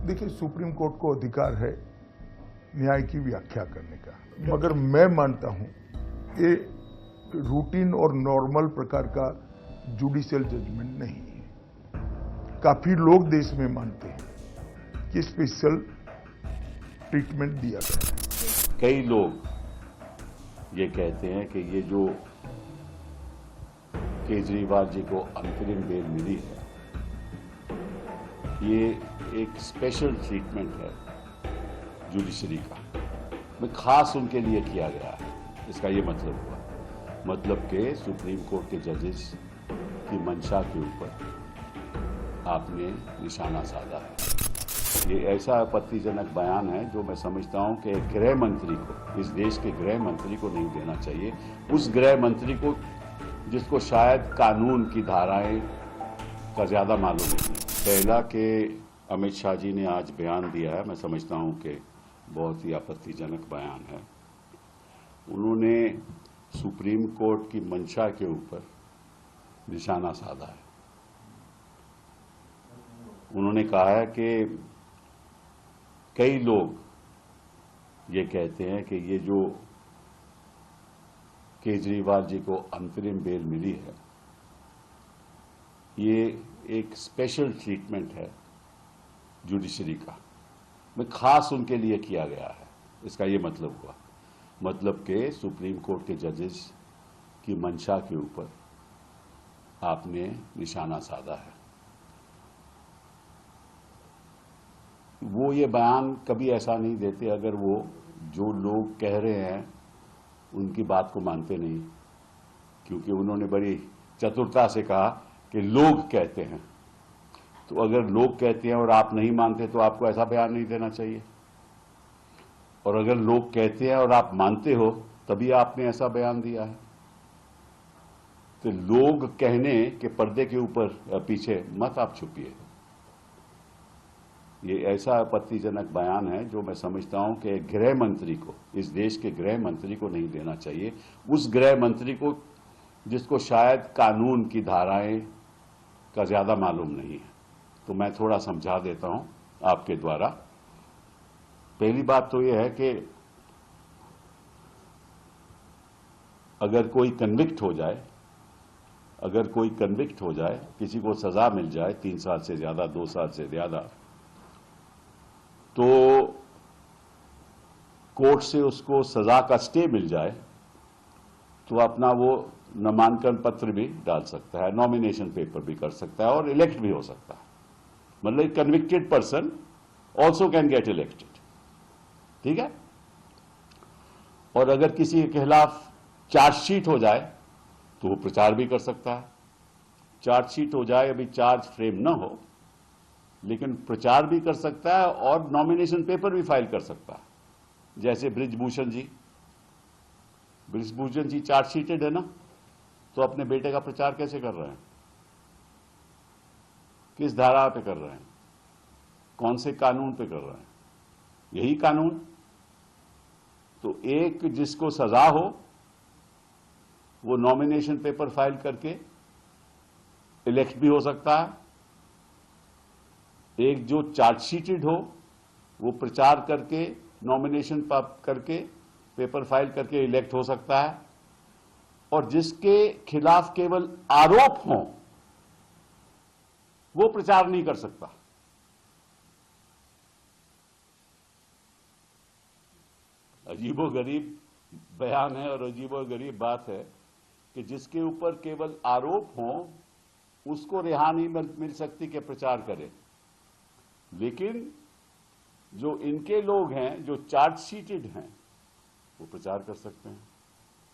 देखिए, supreme court को अधिकार है न्याय की व्याख्या करने का, मगर मैं मानता हूं ये रूटीन और नॉर्मल प्रकार का जुडिशियल जजमेंट नहीं है। काफी लोग देश में मानते हैं कि स्पेशल ट्रीटमेंट दिया गया है। कई लोग ये कहते हैं कि ये जो केजरीवाल जी को अंतरिम बेल मिली है, ये एक स्पेशल ट्रीटमेंट है जुडिशरी का, में खास उनके लिए किया गया है। इसका ये मतलब हुआ, मतलब कि सुप्रीम कोर्ट के जजेस की मंशा के ऊपर आपने निशाना साधा है। ये ऐसा आपत्तिजनक बयान है जो मैं समझता हूं कि गृह मंत्री को, इस देश के गृह मंत्री को नहीं देना चाहिए। उस गृह मंत्री को जिसको शायद कानून की धाराएं का ज्यादा मालूम नहीं। पहला कि अमित शाह जी ने आज बयान दिया है, मैं समझता हूं कि बहुत ही आपत्तिजनक बयान है। उन्होंने सुप्रीम कोर्ट की मंशा के ऊपर निशाना साधा है। उन्होंने कहा है कि कई लोग ये कहते हैं कि ये जो केजरीवाल जी को अंतरिम बेल मिली है, ये एक स्पेशल ट्रीटमेंट है जुडिशरी का, में खास उनके लिए किया गया है। इसका ये मतलब हुआ, मतलब कि सुप्रीम कोर्ट के जजेस की मंशा के ऊपर आपने निशाना साधा है। वो ये बयान कभी ऐसा नहीं देते अगर वो जो लोग कह रहे हैं उनकी बात को मानते नहीं, क्योंकि उन्होंने बड़ी चतुरता से कहा कि लोग कहते हैं। तो अगर लोग कहते हैं और आप नहीं मानते तो आपको ऐसा बयान नहीं देना चाहिए, और अगर लोग कहते हैं और आप मानते हो तभी आपने ऐसा बयान दिया है। तो लोग कहने के पर्दे के ऊपर पीछे मत आप छुपिए। ये ऐसा आपत्तिजनक बयान है जो मैं समझता हूं कि गृह मंत्री को, इस देश के गृह मंत्री को नहीं देना चाहिए। उस गृह मंत्री को जिसको शायद कानून की धाराएं का ज्यादा मालूम नहीं है। तो मैं थोड़ा समझा देता हूं आपके द्वारा। पहली बात तो यह है कि अगर कोई कन्विक्ट हो जाए, किसी को सजा मिल जाए 3 साल से ज्यादा, 2 साल से ज्यादा, तो कोर्ट से उसको सजा का स्टे मिल जाए तो अपना वो नामांकन पत्र भी डाल सकता है, नॉमिनेशन पेपर भी कर सकता है और इलेक्ट भी हो सकता है। मतलब convicted person also can get elected, ठीक है। और अगर किसी के खिलाफ चार्जशीट हो जाए तो वो प्रचार भी कर सकता है। चार्जशीट हो जाए, अभी चार्ज फ्रेम ना हो, लेकिन प्रचार भी कर सकता है और नॉमिनेशन पेपर भी फाइल कर सकता है। जैसे बृजभूषण जी चार्जशीटेड है ना, तो अपने बेटे का प्रचार कैसे कर रहे हैं, किस धारा पे कर रहे हैं, कौन से कानून पे कर रहे हैं? यही कानून। तो एक जिसको सजा हो वो नॉमिनेशन पेपर फाइल करके इलेक्ट भी हो सकता है, एक जो चार्जशीटेड हो वो प्रचार करके, नॉमिनेशन करके, पेपर फाइल करके इलेक्ट हो सकता है, और जिसके खिलाफ केवल आरोप हो वो प्रचार नहीं कर सकता। अजीबोगरीब बयान है और अजीबोगरीब बात है कि जिसके ऊपर केवल आरोप हो उसको रिहा नहीं मिल सकती कि प्रचार करे, लेकिन जो इनके लोग हैं जो चार्जशीटेड हैं वो प्रचार कर सकते हैं।